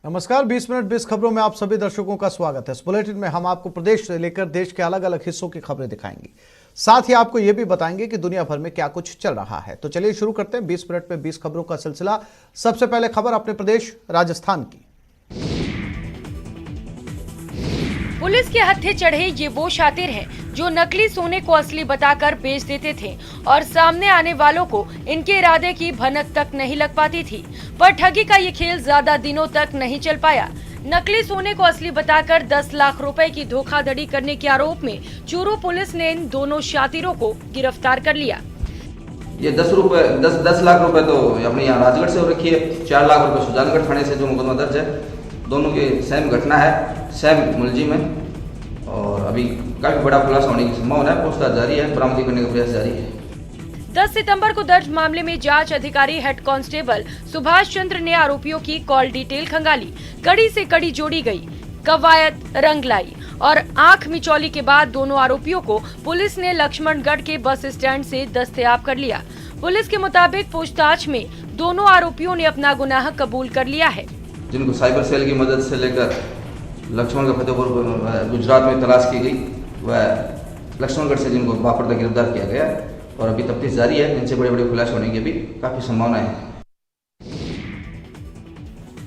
नमस्कार, 20 मिनट 20 खबरों में आप सभी दर्शकों का स्वागत है। इस बुलेटिन में हम आपको प्रदेश से लेकर देश के अलग अलग हिस्सों की खबरें दिखाएंगे। साथ ही आपको यह भी बताएंगे कि दुनिया भर में क्या कुछ चल रहा है। तो चलिए शुरू करते हैं 20 मिनट में 20 खबरों का सिलसिला। सबसे पहले खबर अपने प्रदेश राजस्थान की। पुलिस के हत्थे चढ़े ये वो शातिर हैं जो नकली सोने को असली बताकर बेच देते थे और सामने आने वालों को इनके इरादे की भनक तक नहीं लग पाती थी। पर ठगी का ये खेल ज्यादा दिनों तक नहीं चल पाया। नकली सोने को असली बताकर 10 लाख रुपए की धोखाधड़ी करने के आरोप में चूरू पुलिस ने इन दोनों शातिरों को गिरफ्तार कर लिया। ये 10 लाख रुपए तो अपने यहाँ राजगढ़ से हो रखी है। 4 लाख रुपए सुजानगढ़ थाने से जो मुकदमा दर्ज है। दोनों की सेम घटना है, सेम मुलजिम है और अभी काफी बड़ा खुलासा होने की संभावना है। पूछताछ जारी है, बरामदी करने का प्रयास जारी है। 10 सितंबर को दर्ज मामले में जांच अधिकारी हेड कांस्टेबल सुभाष चंद्र ने आरोपियों की कॉल डिटेल खंगाली। कड़ी से कड़ी जोड़ी गई, कवायद रंग लाई और आंख मिचौली के बाद दोनों आरोपियों को पुलिस ने लक्ष्मणगढ़ के बस स्टैंड से दस्तयाब कर लिया। पुलिस के मुताबिक पूछताछ में दोनों आरोपियों ने अपना गुनाह कबूल कर लिया है। जिनको साइबर सेल की मदद से लेकर लक्ष्मणगढ़ फतेहपुर गुजरात में तलाश की गई, वह लक्ष्मणगढ़ से जिनको बापरदा गिरफ्तार किया गया और अभी तफ्तीश जारी है। इनसे बड़े बड़े खुलासे होने की भी काफी संभावनाएं हैं।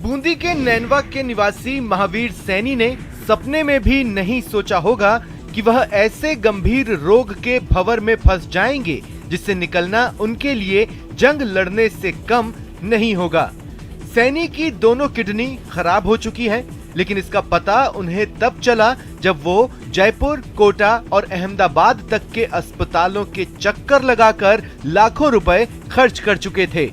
बूंदी के नैनवा के निवासी महावीर सैनी ने सपने में भी नहीं सोचा होगा कि वह ऐसे गंभीर रोग के भंवर में फंस जाएंगे जिससे निकलना उनके लिए जंग लड़ने से कम नहीं होगा। सैनी की दोनों किडनी खराब हो चुकी है, लेकिन इसका पता उन्हें तब चला जब वो जयपुर, कोटा और अहमदाबाद तक के अस्पतालों के चक्कर लगाकर लाखों रुपए खर्च कर चुके थे।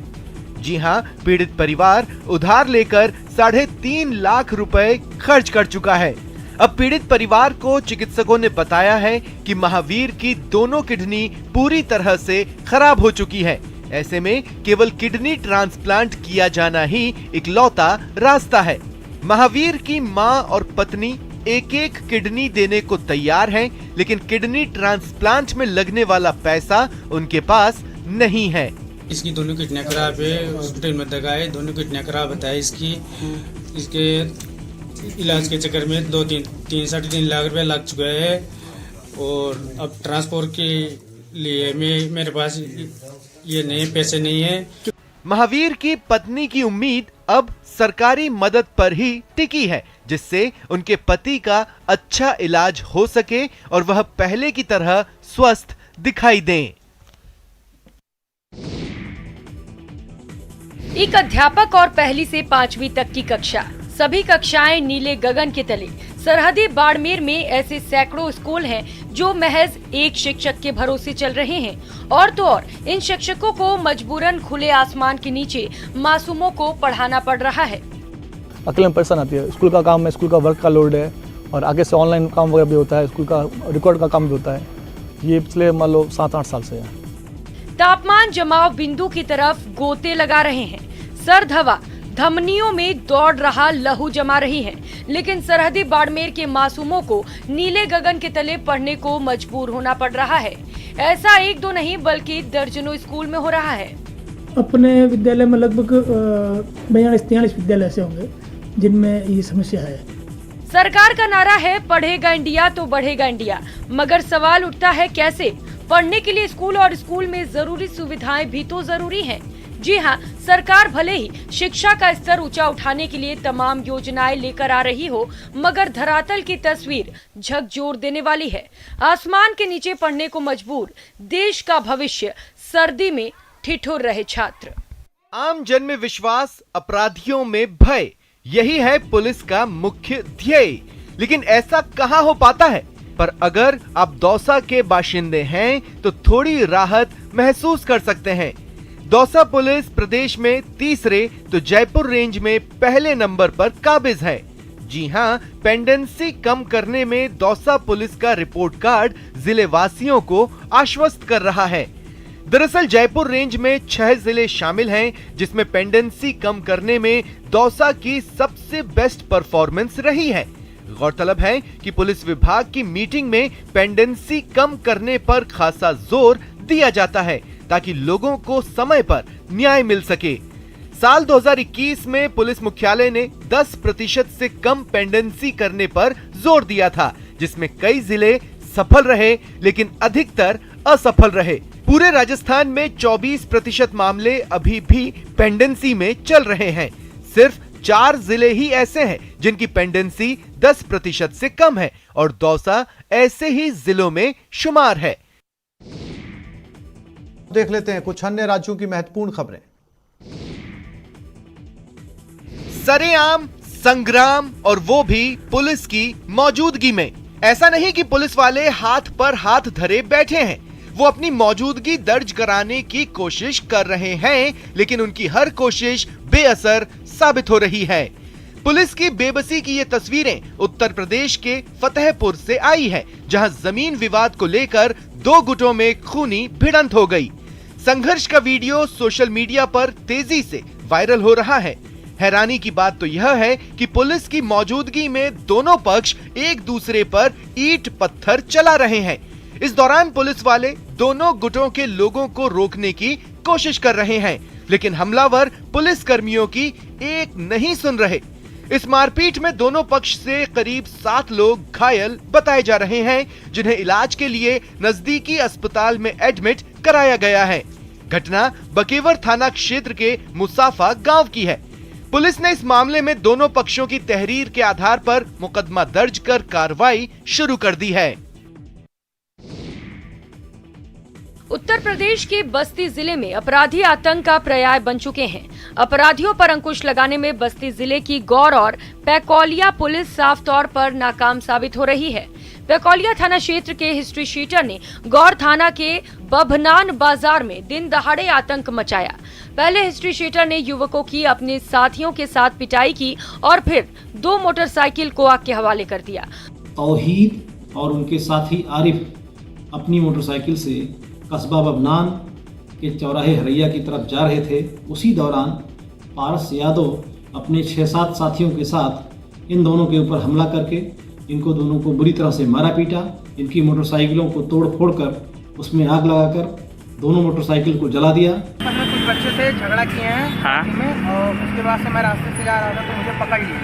जी हां, पीड़ित परिवार उधार लेकर 3.5 लाख रुपए खर्च कर चुका है। अब पीड़ित परिवार को चिकित्सकों ने बताया है कि महावीर की दोनों किडनी पूरी तरह से खराब हो चुकी है। ऐसे में केवल किडनी ट्रांसप्लांट किया जाना ही इकलौता रास्ता है। महावीर की मां और पत्नी एक एक किडनी देने को तैयार हैं, लेकिन किडनी ट्रांसप्लांट में लगने वाला पैसा उनके पास नहीं है। इसकी दोनों किडनियां खराब है, हॉस्पिटल में दगाए, दोनों किडनियां खराब बताए। इसके इलाज के चक्कर में 3.5 लाख रुपए लग चुका है और अब ट्रांसपोर्ट के लिए मेरे पास ये नहीं, पैसे नहीं है। महावीर की पत्नी की उम्मीद अब सरकारी मदद पर ही टिकी है, जिससे उनके पति का अच्छा इलाज हो सके और वह पहले की तरह स्वस्थ दिखाई दें। एक अध्यापक और पहली से 5वीं तक की कक्षा, सभी कक्षाएं नीले गगन के तले। सरहदी बाड़मेर में ऐसे सैकड़ों स्कूल हैं जो महज एक शिक्षक के भरोसे चल रहे हैं और तो और इन शिक्षकों को मजबूरन खुले आसमान के नीचे मासूमों को पढ़ाना पड़ रहा है। अकेले में परेशान आती है। स्कूल का काम है, स्कूल का वर्क का लोड है और आगे से ऑनलाइन काम वगैरह भी होता है, स्कूल का रिकॉर्ड का काम भी होता है। ये पिछले मान लो 7-8 साल से है। तापमान जमाव बिंदु की तरफ गोते लगा रहे हैं। सर्द हवा धमनियों में दौड़ रहा लहू जमा रही है, लेकिन सरहदी बाड़मेर के मासूमों को नीले गगन के तले पढ़ने को मजबूर होना पड़ रहा है। ऐसा 1-2 नहीं बल्कि दर्जनों स्कूल में हो रहा है। अपने विद्यालय में लगभग 42-43 विद्यालय ऐसे होंगे जिनमें ये समस्या है। सरकार का नारा है पढ़ेगा इंडिया तो बढ़ेगा इंडिया, मगर सवाल उठता है कैसे? पढ़ने के लिए स्कूल और स्कूल में जरूरी सुविधाएं भी तो जरूरी हैं। जी हाँ, सरकार भले ही शिक्षा का स्तर ऊंचा उठाने के लिए तमाम योजनाएं लेकर आ रही हो, मगर धरातल की तस्वीर झकझोर देने वाली है। आसमान के नीचे पढ़ने को मजबूर, देश का भविष्य सर्दी में ठिठुर रहे छात्र। आम जन में विश्वास, अपराधियों में भय, यही है पुलिस का मुख्य ध्येय। लेकिन ऐसा कहां हो पाता है? पर अगर आप दौसा के बाशिंदे हैं तो थोड़ी राहत महसूस कर सकते हैं। दौसा पुलिस प्रदेश में तीसरे तो जयपुर रेंज में पहले नंबर पर काबिज है। जी हां, पेंडेंसी कम करने में दौसा पुलिस का रिपोर्ट कार्ड जिले वासियों को आश्वस्त कर रहा है। दरअसल जयपुर रेंज में 6 जिले शामिल हैं, जिसमें पेंडेंसी कम करने में दौसा की सबसे बेस्ट परफॉर्मेंस रही है। गौरतलब है कि पुलिस विभाग की मीटिंग में पेंडेंसी कम करने पर खासा जोर दिया जाता है ताकि लोगों को समय पर न्याय मिल सके। साल 2021 में पुलिस मुख्यालय ने 10% से कम पेंडेंसी करने पर जोर दिया था, जिसमें कई जिले सफल रहे लेकिन अधिकतर असफल रहे। पूरे राजस्थान में 24% मामले अभी भी पेंडेंसी में चल रहे हैं। सिर्फ 4 जिले ही ऐसे हैं जिनकी पेंडेंसी 10% से कम है और दौसा ऐसे ही जिलों में शुमार है। देख लेते हैं कुछ अन्य राज्यों की महत्वपूर्ण खबरें। सरेआम संग्राम, और वो भी पुलिस की मौजूदगी में। ऐसा नहीं कि पुलिस वाले हाथ पर हाथ धरे बैठे हैं, वो अपनी मौजूदगी दर्ज कराने की कोशिश कर रहे हैं, लेकिन उनकी हर कोशिश बेअसर साबित हो रही है। पुलिस की बेबसी की ये तस्वीरें उत्तर प्रदेश के फतेहपुर से आई है, जहां जमीन विवाद को लेकर 2 गुटों में खूनी भिड़ंत हो गई। संघर्ष का वीडियो सोशल मीडिया पर तेजी से वायरल हो रहा है। हैरानी की बात तो यह है कि पुलिस की मौजूदगी में दोनों पक्ष एक दूसरे पर ईंट पत्थर चला रहे हैं। इस दौरान पुलिस वाले दोनों गुटों के लोगों को रोकने की कोशिश कर रहे हैं, लेकिन हमलावर पुलिस कर्मियों की एक नहीं सुन रहे। इस मारपीट में दोनों पक्ष से करीब 7 लोग घायल बताए जा रहे हैं, जिन्हें इलाज के लिए नजदीकी अस्पताल में एडमिट कराया गया है। घटना बकेवर थाना क्षेत्र के मुसाफा गांव की है। पुलिस ने इस मामले में दोनों पक्षों की तहरीर के आधार पर मुकदमा दर्ज कर कार्रवाई शुरू कर दी है। उत्तर प्रदेश के बस्ती जिले में अपराधी आतंक का पर्याय बन चुके हैं। अपराधियों पर अंकुश लगाने में बस्ती जिले की गौर और पैकौलिया पुलिस साफ तौर पर नाकाम साबित हो रही है। पैकौलिया थाना क्षेत्र के हिस्ट्री शीटर ने गौर थाना के बभनान बाजार में दिन दहाड़े आतंक मचाया। पहले हिस्ट्री शीटर ने युवकों की अपने साथियों के साथ पिटाई की और फिर 2 मोटरसाइकिल को आग के हवाले कर दिया। तौहीद और उनके साथी आरिफ अपनी मोटरसाइकिल से कस्बा बभनान के चौराहे हरैया की तरफ जा रहे थे। उसी दौरान पारस यादव अपने 6-7 साथियों के साथ इन दोनों के ऊपर हमला करके इनको दोनों को बुरी तरह से मारा पीटा। इनकी मोटरसाइकिलों को तोड़ फोड़ कर उसमें आग लगाकर दोनों मोटरसाइकिल को जला दिया। हमने कुछ बच्चे से झगड़ा किए हैं में, और उसके बाद से मैं रास्ते से जा रहा था तो मुझे पकड़ लिए।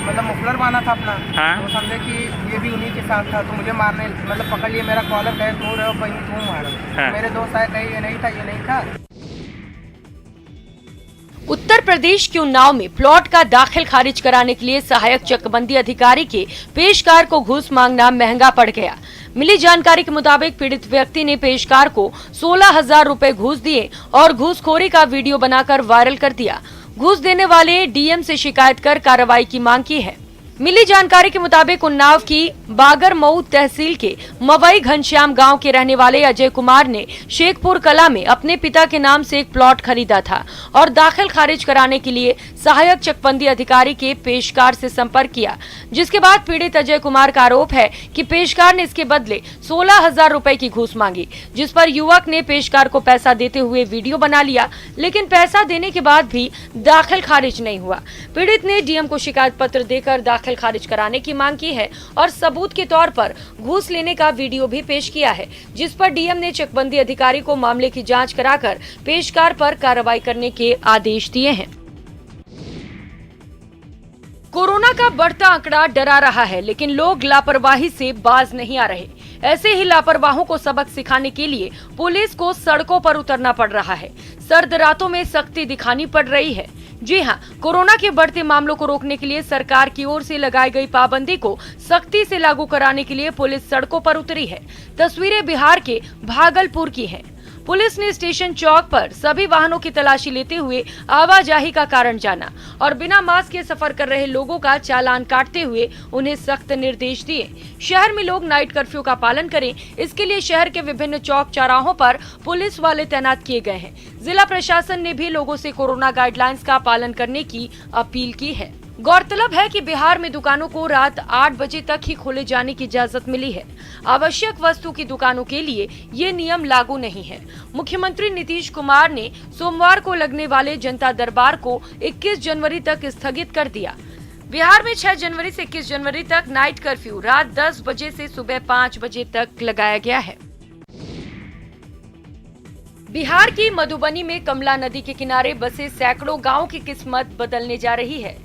मतलब मुफलर बांधा था अपना, तो समझे कि ये भी उन्हीं के साथ था, तो मुझे मारने मतलब पकड़ लिए। मेरा कॉलर कहे तू रहे हो भाई तू मारो। मेरे दोस्त आए कहे ये नहीं था ये नहीं था। उत्तर प्रदेश के उन्नाव में प्लॉट का दाखिल खारिज कराने के लिए सहायक चकबंदी अधिकारी के पेशकार को घूस मांगना महंगा पड़ गया। मिली जानकारी के मुताबिक पीड़ित व्यक्ति ने पेशकार को 16,000 रुपए घूस दिए और घूसखोरी का वीडियो बनाकर वायरल कर दिया। घूस देने वाले डीएम से शिकायत कर कार्रवाई की मांग की है। मिली जानकारी के मुताबिक उन्नाव की बागरमऊ तहसील के मवई घनश्याम गांव के रहने वाले अजय कुमार ने शेखपुर कला में अपने पिता के नाम से एक प्लॉट खरीदा था और दाखिल खारिज कराने के लिए सहायक चकबंदी अधिकारी के पेशकार से संपर्क किया, जिसके बाद पीड़ित अजय कुमार का आरोप है कि पेशकार ने इसके बदले 16,000 रुपए की घूस मांगी, जिस पर युवक ने पेशकार को पैसा देते हुए वीडियो बना लिया, लेकिन पैसा देने के बाद भी दाखिल खारिज नहीं हुआ। पीड़ित ने डीएम को शिकायत पत्र देकर दाखिल खारिज कराने की मांग की है और सबूत के तौर पर घूस लेने का वीडियो भी पेश किया है, जिस पर डीएम ने चकबंदी अधिकारी को मामले की जांच कराकर पेशकार पर कार्रवाई करने के आदेश दिए हैं। कोरोना का बढ़ता आंकड़ा डरा रहा है, लेकिन लोग लापरवाही से बाज नहीं आ रहे। ऐसे ही लापरवाहों को सबक सिखाने के लिए पुलिस को सड़कों पर उतरना पड़ रहा है। सर्द रातों में सख्ती दिखानी पड़ रही है। जी हां, कोरोना के बढ़ते मामलों को रोकने के लिए सरकार की ओर से लगाई गई पाबंदी को सख्ती से लागू कराने के लिए पुलिस सड़कों पर उतरी है। तस्वीरें बिहार के भागलपुर की हैं। पुलिस ने स्टेशन चौक पर सभी वाहनों की तलाशी लेते हुए आवाजाही का कारण जाना और बिना मास्क के सफर कर रहे लोगों का चालान काटते हुए उन्हें सख्त निर्देश दिए। शहर में लोग नाइट कर्फ्यू का पालन करें, इसके लिए शहर के विभिन्न चौक चौराहों पर पुलिस वाले तैनात किए गए हैं। जिला प्रशासन ने भी लोगों से कोरोना गाइडलाइंस का पालन करने की अपील की है। गौरतलब है कि बिहार में दुकानों को रात 8 बजे तक ही खोले जाने की इजाजत मिली है। आवश्यक वस्तु की दुकानों के लिए ये नियम लागू नहीं है। मुख्यमंत्री नीतीश कुमार ने सोमवार को लगने वाले जनता दरबार को 21 जनवरी तक स्थगित कर दिया। बिहार में 6 जनवरी से 21 जनवरी तक नाइट कर्फ्यू रात 10 बजे से सुबह 5 बजे तक लगाया गया है। बिहार की मधुबनी में कमला नदी के किनारे बसे सैकड़ों गांव की किस्मत बदलने जा रही है।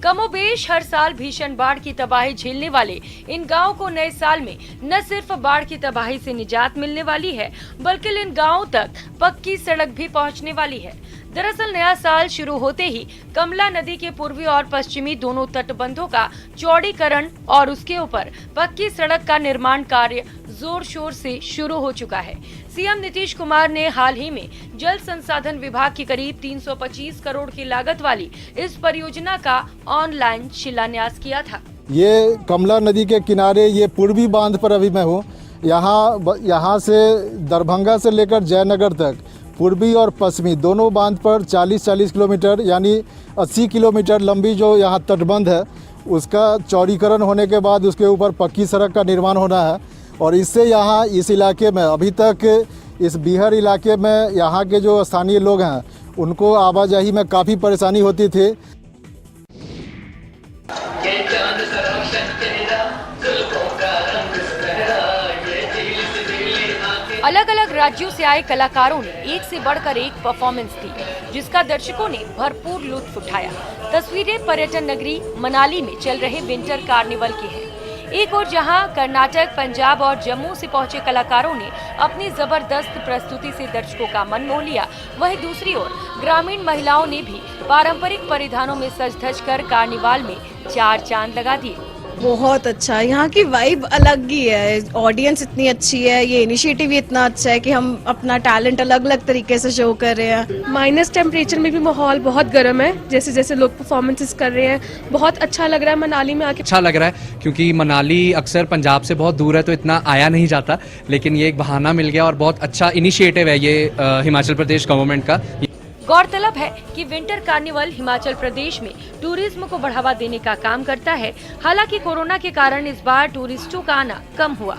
कमोबेश हर साल भीषण बाढ़ की तबाही झेलने वाले इन गांवों को नए साल में न सिर्फ बाढ़ की तबाही से निजात मिलने वाली है, बल्कि इन गांवों तक पक्की सड़क भी पहुंचने वाली है। दरअसल नया साल शुरू होते ही कमला नदी के पूर्वी और पश्चिमी दोनों तटबंधों का चौड़ीकरण और उसके ऊपर पक्की सड़क का निर्माण कार्य जोर शोर से शुरू हो चुका है। सीएम नीतीश कुमार ने हाल ही में जल संसाधन विभाग की करीब 325 करोड़ की लागत वाली इस परियोजना का ऑनलाइन शिलान्यास किया था। ये कमला नदी के किनारे ये पूर्वी बांध पर अभी मैं हूँ। यहाँ से दरभंगा से लेकर जयनगर तक पूर्वी और पश्चिमी दोनों बांध पर 40-40 किलोमीटर यानी 80 किलोमीटर लंबी जो यहाँ तटबंध है उसका चौड़ीकरण होने के बाद उसके ऊपर पक्की सड़क का निर्माण होना है। और इससे यहाँ इस इलाके में अभी तक इस बिहार इलाके में यहाँ के जो स्थानीय लोग हैं उनको आवाजाही में काफ़ी परेशानी होती थी। अलग अलग राज्यों से आए कलाकारों ने एक से बढ़कर एक परफॉर्मेंस दी, जिसका दर्शकों ने भरपूर लुत्फ उठाया। तस्वीरें पर्यटन नगरी मनाली में चल रहे विंटर कार्निवल की हैं। एक और जहां कर्नाटक, पंजाब और जम्मू से पहुंचे कलाकारों ने अपनी जबरदस्त प्रस्तुति से दर्शकों का मन मोह लिया, वहीं दूसरी ओर ग्रामीण महिलाओं ने भी पारंपरिक परिधानों में सज धज कर कार्निवाल में चार चांद लगा दिए। बहुत अच्छा, यहाँ की वाइब अलग ही है, ऑडियंस इतनी अच्छी है, ये इनिशिएटिव ही इतना अच्छा है कि हम अपना टैलेंट अलग अलग तरीके से शो कर रहे हैं। माइनस टेम्परेचर में भी माहौल बहुत गर्म है, जैसे जैसे लोग परफॉर्मेंसेस कर रहे हैं, बहुत अच्छा लग रहा है मनाली में आके। अच्छा लग रहा है क्योंकि मनाली अक्सर पंजाब से बहुत दूर है तो इतना आया नहीं जाता, लेकिन ये एक बहाना मिल गया और बहुत अच्छा इनिशिएटिव है ये हिमाचल प्रदेश गवर्नमेंट का। गौरतलब है कि विंटर कार्निवल हिमाचल प्रदेश में टूरिज्म को बढ़ावा देने का काम करता है। हालांकि कोरोना के कारण इस बार टूरिस्टों का आना कम हुआ।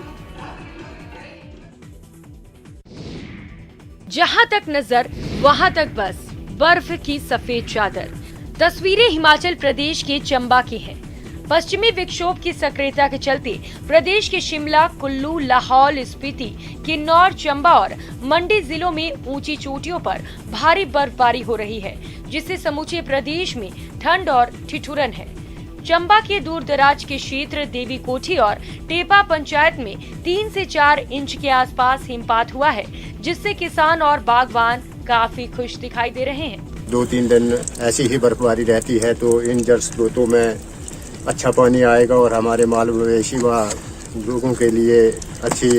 जहां तक नजर वहां तक बस बर्फ की सफेद चादर। तस्वीरें हिमाचल प्रदेश के चंबा की हैं। पश्चिमी विक्षोभ की सक्रियता के चलते प्रदेश के शिमला, कुल्लू, लाहौल, स्पीति, किन्नौर, चंबा और मंडी जिलों में ऊंची चोटियों पर भारी बर्फबारी हो रही है, जिससे समूचे प्रदेश में ठंड और ठिठुरन है। चंबा के दूर दराज के क्षेत्र देवी कोठी और टेपा पंचायत में 3 से 4 इंच के आसपास हिमपात हुआ है, जिससे किसान और बागवान काफी खुश दिखाई दे रहे हैं। 2-3 दिन ऐसी ही बर्फबारी रहती है तो इन जल स्रोतों में अच्छा पानी आएगा और हमारे माल मवेशी व लोगों के लिए अच्छी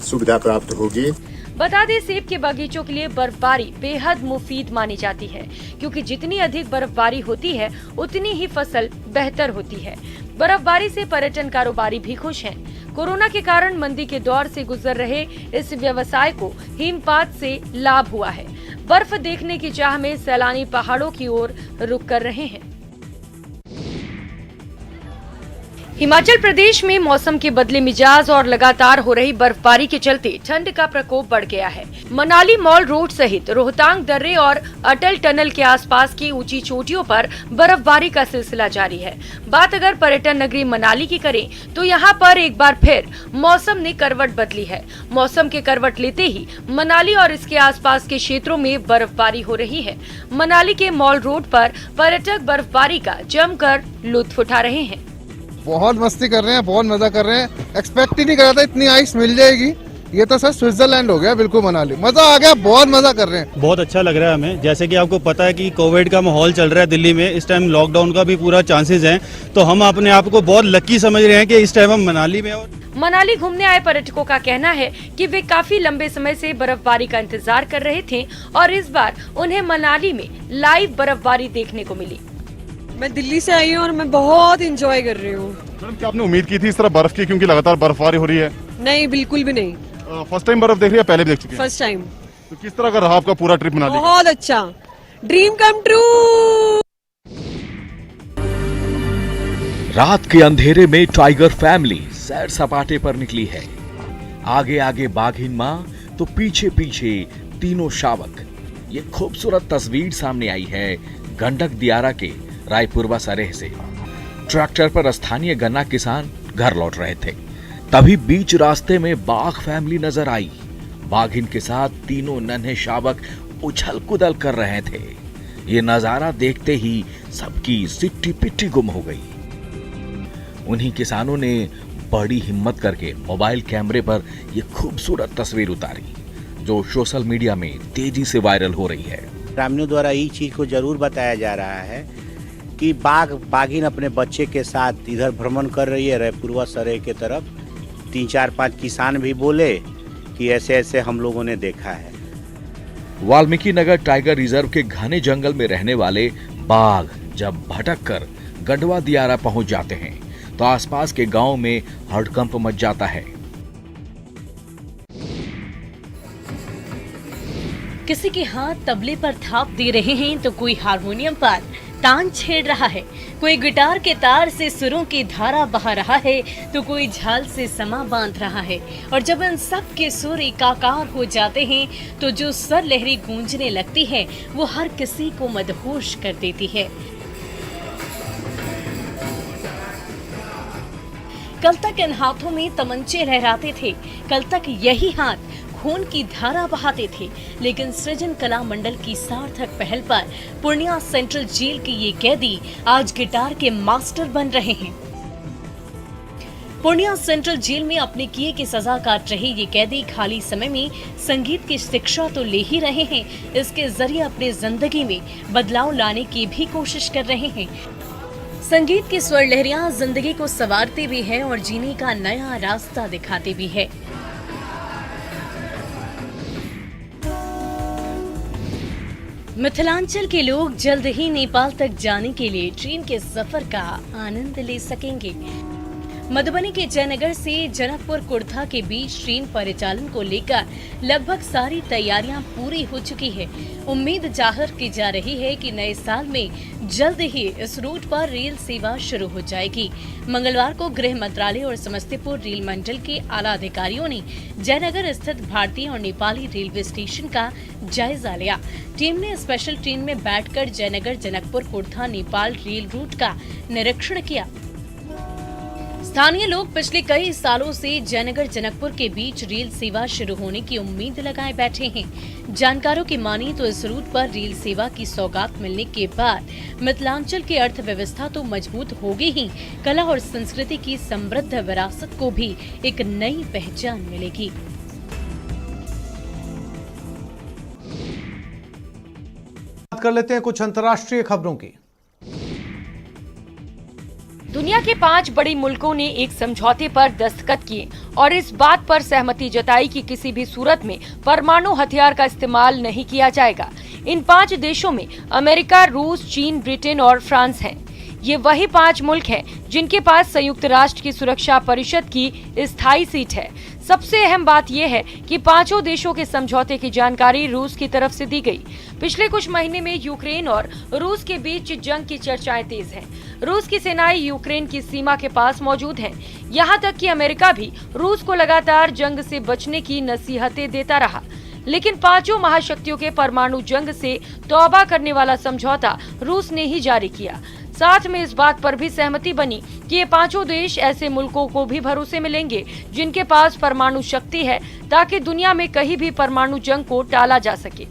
सुविधा प्राप्त होगी। बता दें, सेब के बगीचों के लिए बर्फबारी बेहद मुफीद मानी जाती है, क्योंकि जितनी अधिक बर्फबारी होती है उतनी ही फसल बेहतर होती है। बर्फबारी से पर्यटन कारोबारी भी खुश हैं। कोरोना के कारण मंदी के दौर से गुजर रहे इस व्यवसाय को हिमपात से लाभ हुआ है। बर्फ देखने की चाह में सैलानी पहाड़ों की ओर रुख कर रहे हैं। हिमाचल प्रदेश में मौसम के बदले मिजाज और लगातार हो रही बर्फबारी के चलते ठंड का प्रकोप बढ़ गया है। मनाली मॉल रोड सहित रोहतांग दर्रे और अटल टनल के आसपास की ऊंची चोटियों पर बर्फबारी का सिलसिला जारी है। बात अगर पर्यटन नगरी मनाली की करें तो यहाँ पर एक बार फिर मौसम ने करवट बदली है। मौसम के करवट लेते ही मनाली और इसके आसपास के क्षेत्रों में बर्फबारी हो रही है। मनाली के मॉल रोड पर पर्यटक बर्फबारी का जमकर लुत्फ उठा रहे हैं। बहुत मस्ती कर रहे हैं, बहुत मजा कर रहे हैं। एक्सपेक्ट ही नहीं कर रहा था इतनी आइस मिल जाएगी। ये तो सर स्विट्जरलैंड हो गया बिल्कुल मनाली। मजा आ गया, बहुत मजा कर रहे हैं। बहुत अच्छा लग रहा है हमें। जैसे कि आपको पता है कि कोविड का माहौल चल रहा है दिल्ली में, इस टाइम लॉकडाउन का भी पूरा चांसेस है, तो हम अपने आप को बहुत लकी समझ रहे हैं कि इस टाइम हम मनाली में। और मनाली घूमने आए पर्यटकों का कहना है कि वे काफी लंबे समय से बर्फबारी का इंतजार कर रहे थे और इस बार उन्हें मनाली में लाइव बर्फबारी देखने को मिली। मैं दिल्ली से आई हूँ और मैं बहुत एंजॉय कर रही हूँ। मैडम, क्या आपने उम्मीद की थी इस तरह बर्फ की, क्योंकि लगातार बर्फबारी हो रही है? नहीं, बिल्कुल भी नहीं। फर्स्ट टाइम बर्फ देख रही है, पहले भी देख चुकी है? First time. तो किस तरह का रहा आपका पूरा ट्रिप मनाली? बहुत अच्छा, ड्रीम कम ट्रू। रात के अंधेरे में टाइगर फैमिली सैर सपाटे पर निकली है। आगे आगे बाघिन मां तो पीछे पीछे तीनों शावक। ये खूबसूरत तस्वीर सामने आई है गंडक दियारा के रायपुरवा सरेह से। ट्रैक्टर पर स्थानीय गन्ना किसान घर लौट रहे थे, तभी बीच रास्ते में बाघ फैमिली नजर आई। बाघिन के साथ तीनों नन्हे शावक उछल कुदल कर रहे थे। ये नजारा देखते ही सबकी सिट्टी पिट्टी गुम हो गई। उन्हीं किसानों ने बड़ी हिम्मत करके मोबाइल कैमरे पर ये खूबसूरत तस्वीर उतारी, जो सोशल मीडिया में तेजी से वायरल हो रही है। ग्रामीणों द्वारा ये चीज को जरूर बताया जा रहा है कि बाघिन अपने बच्चे के साथ इधर भ्रमण कर रही है रायपुरवा सरे के तरफ। 3-4-5 किसान भी बोले कि ऐसे ऐसे हम लोगों ने देखा है। वाल्मीकि नगर टाइगर रिजर्व के घने जंगल में रहने वाले बाघ जब भटक कर गढ़वा दियारा पहुंच जाते हैं तो आसपास के गांव में हड़कंप मच जाता है। किसी के हाथ तबले पर थाप दे रहे हैं तो कोई हारमोनियम पर तान छेड़ रहा है, कोई गिटार के तार से सुरों की धारा बहा रहा है तो कोई झाल से समा बांध रहा है। और जब इन सब के सुर एकाकार हो जाते हैं तो जो सर लहरी गूंजने लगती है वो हर किसी को मदहोश कर देती है। कल तक इन हाथों में तमंचे लहराते थे, कल तक यही हाथ खून की धारा बहाते थे, लेकिन सृजन कला मंडल की सार्थक पहल पर पूर्णिया सेंट्रल जेल के ये कैदी आज गिटार के मास्टर बन रहे हैं। पूर्णिया सेंट्रल जेल में अपने किए की सजा काट रहे ये कैदी खाली समय में संगीत की शिक्षा तो ले ही रहे हैं, इसके जरिए अपने जिंदगी में बदलाव लाने की भी कोशिश कर रहे हैं। संगीत की स्वर लहरियां जिंदगी को संवारती भी है और जीने का नया रास्ता दिखाती भी है। मिथिलांचल के लोग जल्द ही नेपाल तक जाने के लिए ट्रेन के सफर का आनंद ले सकेंगे। मधुबनी के जयनगर से जनकपुर कुर्था के बीच ट्रेन परिचालन को लेकर लगभग सारी तैयारियां पूरी हो चुकी है। उम्मीद जाहिर की जा रही है कि नए साल में जल्द ही इस रूट पर रेल सेवा शुरू हो जाएगी। मंगलवार को गृह मंत्रालय और समस्तीपुर रेल मंडल के आला अधिकारियों ने जयनगर स्थित भारतीय और नेपाली रेलवे स्टेशन का जायजा लिया। टीम ने स्पेशल ट्रेन में बैठकर जयनगर जनकपुर कुर्था नेपाल रेल रूट का निरीक्षण किया। स्थानीय लोग पिछले कई सालों से जयनगर जनकपुर के बीच रेल सेवा शुरू होने की उम्मीद लगाए बैठे हैं। जानकारों की मानी तो इस रूट पर रेल सेवा की सौगात मिलने के बाद मिथिलांचल की अर्थव्यवस्था तो मजबूत होगी ही, कला और संस्कृति की समृद्ध विरासत को भी एक नई पहचान मिलेगी। बात कर लेते हैं कुछ अंतर्राष्ट्रीय खबरों की। दुनिया के 5 बड़े मुल्कों ने एक समझौते पर दस्तखत किए और इस बात पर सहमति जताई कि किसी भी सूरत में परमाणु हथियार का इस्तेमाल नहीं किया जाएगा। इन 5 देशों में अमेरिका, रूस, चीन, ब्रिटेन और फ्रांस हैं। ये वही 5 मुल्क हैं जिनके पास संयुक्त राष्ट्र की सुरक्षा परिषद की स्थायी सीट है। सबसे अहम बात यह है कि 5 देशों के समझौते की जानकारी रूस की तरफ से दी गई। पिछले कुछ महीने में यूक्रेन और रूस के बीच जंग की चर्चाएं तेज हैं। रूस की सेनाएं यूक्रेन की सीमा के पास मौजूद हैं। यहाँ तक कि अमेरिका भी रूस को लगातार जंग से बचने की नसीहतें देता रहा, लेकिन 5 महाशक्तियों के परमाणु जंग से तौबा करने वाला समझौता रूस ने ही जारी किया। साथ में इस बात पर भी सहमति बनी कि ये 5 देश ऐसे मुल्कों को भी भरोसे मिलेंगे जिनके पास परमाणु शक्ति है, ताकि दुनिया में कहीं भी परमाणु जंग को टाला जा सके।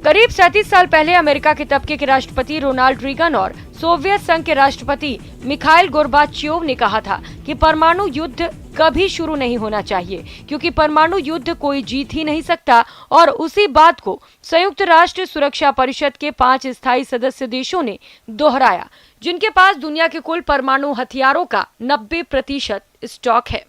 करीब 37 साल पहले अमेरिका के तबके के राष्ट्रपति रोनाल्ड रीगन और सोवियत संघ के राष्ट्रपति मिखाइल गोर्बाचेव ने कहा था कि परमाणु युद्ध कभी शुरू नहीं होना चाहिए, क्योंकि परमाणु युद्ध कोई जीत ही नहीं सकता। और उसी बात को संयुक्त राष्ट्र सुरक्षा परिषद के 5 स्थायी सदस्य देशों ने दोहराया, जिनके पास दुनिया के कुल परमाणु हथियारों का 90% स्टॉक है।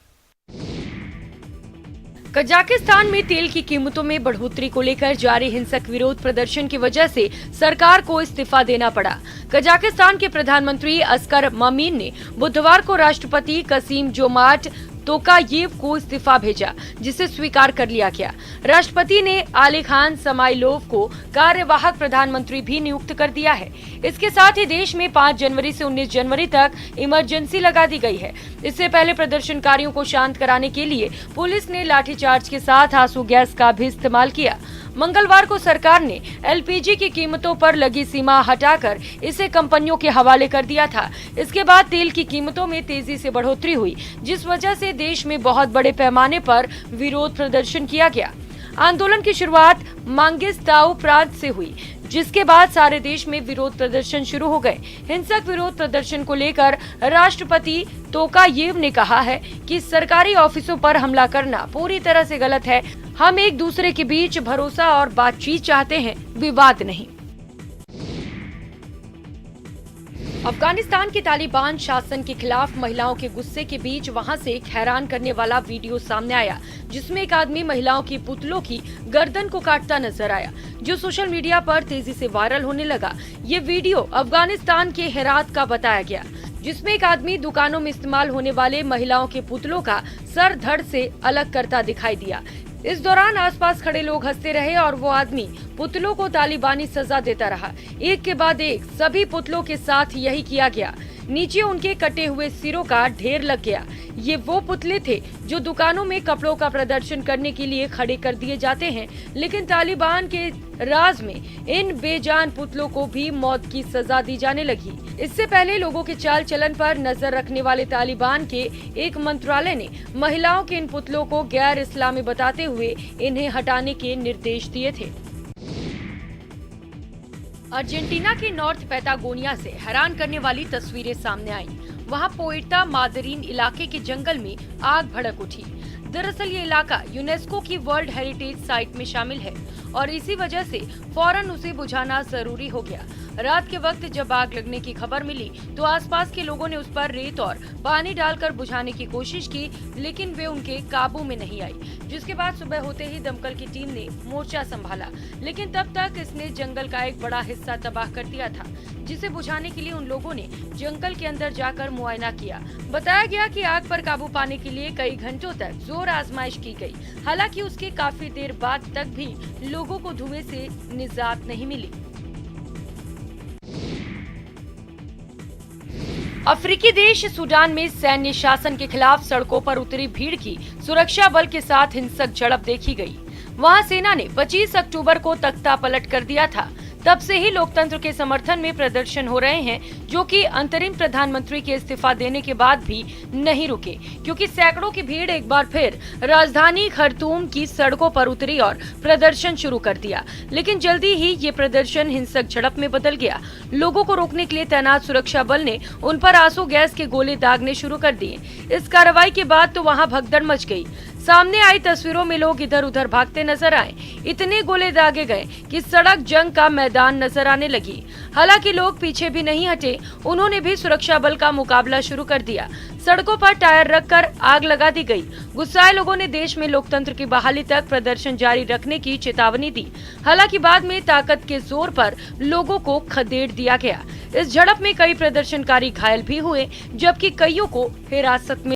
कजाकिस्तान में तेल की कीमतों में बढ़ोतरी को लेकर जारी हिंसक विरोध प्रदर्शन की वजह से सरकार को इस्तीफा देना पड़ा। कजाकिस्तान के प्रधानमंत्री अस्कर ममीन ने बुधवार को राष्ट्रपति कसीम जोमार्ट तोकायेव को इस्तीफा भेजा, जिसे स्वीकार कर लिया गया। राष्ट्रपति ने आली खान समाइलोव को कार्यवाहक प्रधानमंत्री भी नियुक्त कर दिया है। इसके साथ ही देश में 5 जनवरी से 19 जनवरी तक इमरजेंसी लगा दी गई है। इससे पहले प्रदर्शनकारियों को शांत कराने के लिए पुलिस ने लाठीचार्ज के साथ आंसू गैस का भी इस्तेमाल किया। मंगलवार को सरकार ने एलपीजी की कीमतों पर लगी सीमा हटाकर इसे कंपनियों के हवाले कर दिया था। इसके बाद तेल की कीमतों में तेजी से बढ़ोतरी हुई, जिस वजह से देश में बहुत बड़े पैमाने पर विरोध प्रदर्शन किया गया। आंदोलन की शुरुआत मांगिस्ताओ प्रांत से हुई, जिसके बाद सारे देश में विरोध प्रदर्शन शुरू हो गए। हिंसक विरोध प्रदर्शन को लेकर राष्ट्रपति तोकायेव ने कहा है कि सरकारी ऑफिसों पर हमला करना पूरी तरह से गलत है। हम एक दूसरे के बीच भरोसा और बातचीत चाहते हैं, विवाद नहीं। अफगानिस्तान के तालिबान शासन के खिलाफ महिलाओं के गुस्से के बीच वहां से एक हैरान करने वाला वीडियो सामने आया, जिसमें एक आदमी महिलाओं की पुतलों की गर्दन को काटता नजर आया, जो सोशल मीडिया पर तेजी से वायरल होने लगा। ये वीडियो अफगानिस्तान के हेरात का बताया गया, जिसमें एक आदमी दुकानों में इस्तेमाल होने वाले महिलाओं के पुतलों का सर धड़ से अलग करता दिखाई दिया। इस दौरान आसपास खड़े लोग हंसते रहे और वो आदमी पुतलों को तालिबानी सजा देता रहा। एक के बाद एक सभी पुतलों के साथ यही किया गया। नीचे उनके कटे हुए सिरों का ढेर लग गया। ये वो पुतले थे जो दुकानों में कपड़ों का प्रदर्शन करने के लिए खड़े कर दिए जाते हैं, लेकिन तालिबान के राज में इन बेजान पुतलों को भी मौत की सजा दी जाने लगी। इससे पहले लोगों के चाल चलन पर नजर रखने वाले तालिबान के एक मंत्रालय ने महिलाओं के इन पुतलों को गैर इस्लामी बताते हुए इन्हें हटाने के निर्देश दिए थे। अर्जेंटीना के नॉर्थ पैटागोनिया से हैरान करने वाली तस्वीरें सामने आईं। वहां पोएटा मादरीन इलाके के जंगल में आग भड़क उठी। दरअसल ये इलाका यूनेस्को की वर्ल्ड हेरिटेज साइट में शामिल है और इसी वजह से फौरन उसे बुझाना जरूरी हो गया। रात के वक्त जब आग लगने की खबर मिली तो आसपास के लोगों ने उस पर रेत और पानी डालकर बुझाने की कोशिश की, लेकिन वे उनके काबू में नहीं आई, जिसके बाद सुबह होते ही दमकल की टीम ने मोर्चा संभाला, लेकिन तब तक इसने जंगल का एक बड़ा हिस्सा तबाह कर दिया था, जिसे बुझाने के लिए उन लोगों ने जंगल के अंदर जाकर मुआयना किया। बताया गया कि आग पर काबू पाने के लिए कई घंटों तक जोर आजमाइश की गई। हालांकि उसके काफी देर बाद तक भी लोगों को धुएं से निजात नहीं मिली। अफ्रीकी देश सूडान में सैन्य शासन के खिलाफ सड़कों पर उतरी भीड़ की सुरक्षा बल के साथ हिंसक झड़प देखी गई। वहां सेना ने 25 अक्टूबर को तख्ता पलट कर दिया था। तब से ही लोकतंत्र के समर्थन में प्रदर्शन हो रहे हैं, जो कि अंतरिम प्रधानमंत्री के इस्तीफा देने के बाद भी नहीं रुके, क्योंकि सैकड़ों की भीड़ एक बार फिर राजधानी खर्तूम की सड़कों पर उतरी और प्रदर्शन शुरू कर दिया। लेकिन जल्दी ही ये प्रदर्शन हिंसक झड़प में बदल गया। लोगों को रोकने के लिए तैनात सुरक्षा बल ने उन पर आंसू गैस के गोले दागने शुरू कर दिए। इस कार्रवाई के बाद तो वहां भगदड़ मच गई। सामने आई तस्वीरों में लोग इधर उधर भागते नजर आए। इतने गोले दागे गए कि सड़क जंग का मैदान नजर आने लगी। हालांकि लोग पीछे भी नहीं हटे, उन्होंने भी सुरक्षा बल का मुकाबला शुरू कर दिया। सड़कों पर टायर रखकर आग लगा दी गई। गुस्साए लोगों ने देश में लोकतंत्र की बहाली तक प्रदर्शन जारी रखने की चेतावनी दी। हालांकि बाद में ताकत के जोर पर लोगों को खदेड़ दिया गया। इस झड़प में कई प्रदर्शनकारी घायल भी हुए, जबकि कईयों को हिरासत में